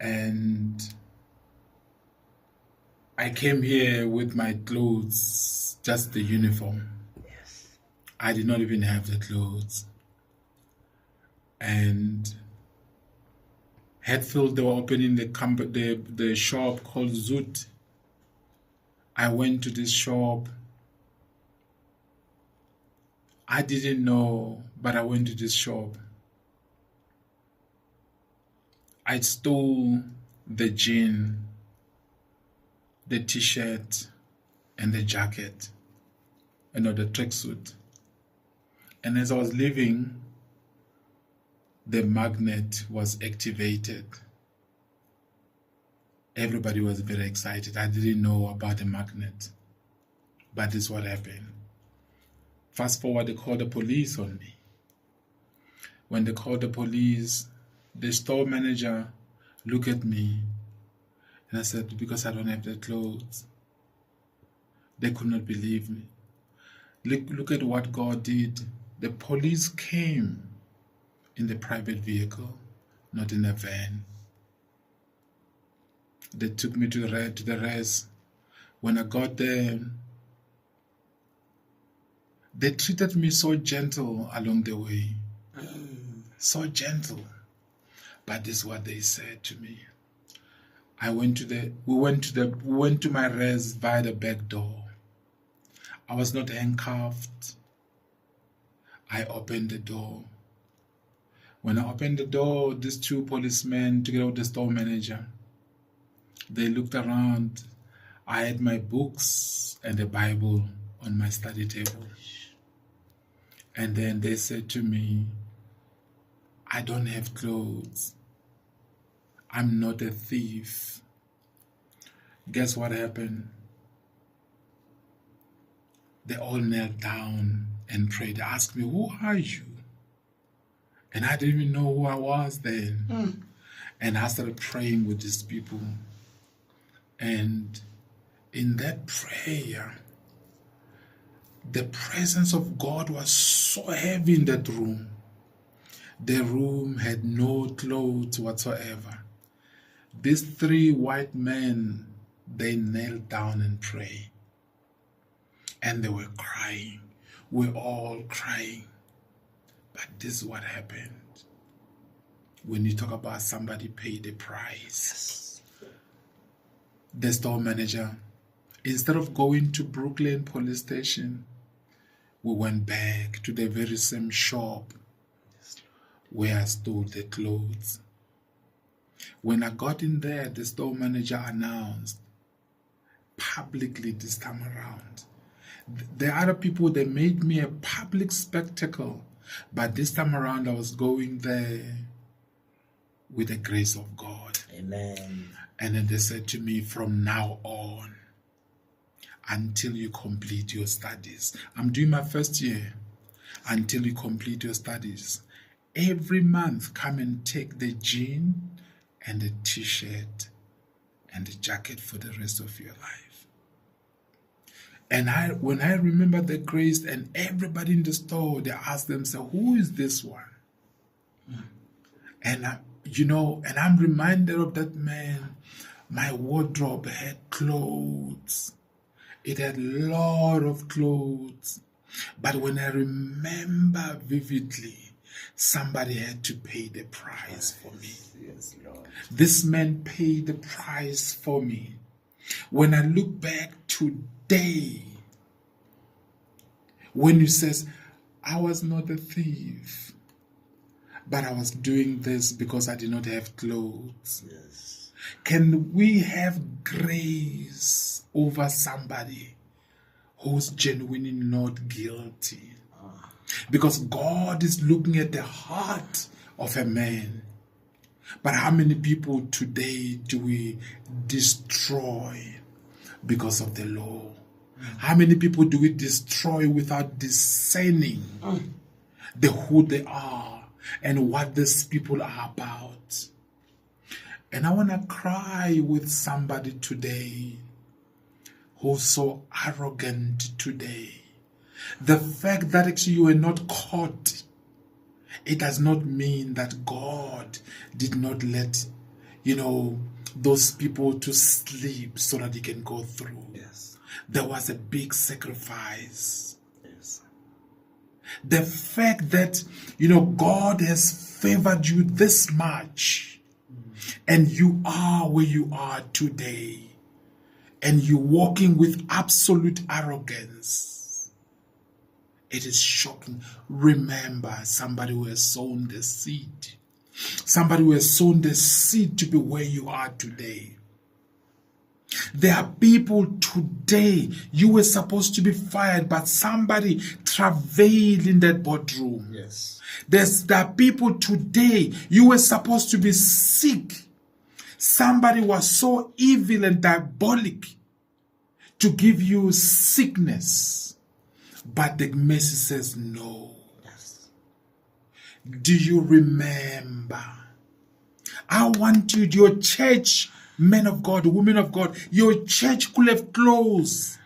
And I came here with my clothes, just the uniform. Yes. I did not even have the clothes. And Hatfield, they were opening the shop called Zoot. I went to this shop. I didn't know, but I went to this shop. I stole the jean, the t-shirt, and the jacket, the tracksuit. And as I was leaving, the magnet was activated. Everybody was very excited. I didn't know about the magnet, but this is what happened. Fast forward, they called the police on me. When they called the police, the store manager looked at me, and I said, because I don't have the clothes. They could not believe me. Look at what God did. The police came in the private vehicle, not in a van. They took me to the res. When I got there, they treated me so gentle along the way. So gentle. But this is what they said to me. We went to my res via the back door. I was not handcuffed. I opened the door. When I opened the door, these two policemen, together with the store manager, they looked around. I had my books and the Bible on my study table. And then they said to me, I don't have clothes. I'm not a thief. Guess what happened? They all knelt down and prayed. They asked me, who are you? And I didn't even know who I was then. And I started praying with these people. And in that prayer, the presence of God was so heavy in that room. The room had no clothes whatsoever. These three white men, they knelt down and prayed. And they were crying. We're all crying. But this is what happened. When you talk about somebody paid the price. The store manager, instead of going to Brooklyn police station, we went back to the very same shop where I stole the clothes. When I got in there, the store manager announced publicly this time around. The other people, they made me a public spectacle. But this time around, I was going there with the grace of God. Amen. And then they said to me, from now on, until you complete your studies. I'm doing my first year. Until you complete your studies. Every month, come and take the jean and the t-shirt and the jacket for the rest of your life. And when I remember the grace, and everybody in the store, they asked themselves, who is this one? And I'm reminded of that man. My wardrobe had clothes. It had a lot of clothes. But when I remember vividly, somebody had to pay the price for me. Yes, Lord. This man paid the price for me. When I look back today, when he says, I was not a thief, but I was doing this because I did not have clothes. Yes. Can we have grace over somebody who's genuinely not guilty? Because God is looking at the heart of a man. But how many people today do we destroy because of the law? How many people do we destroy without discerning who they are and what these people are about? And I want to cry with somebody today who's so arrogant today. The fact that actually you were not caught, it does not mean that God did not let those people to sleep so that he can go through. Yes. There was a big sacrifice. Yes. The fact that, God has favored you this much, and you are where you are today, and you're walking with absolute arrogance. It is shocking. Remember, somebody who has sown the seed. Somebody who has sown the seed to be where you are today. There are people today, you were supposed to be fired, but somebody travailed in that boardroom. Yes. There are people today, you were supposed to be sick. Somebody was so evil and diabolic to give you sickness. But the mercy says no. Yes. Do you remember? I want you, your church, men of God, women of God, your church could have closed.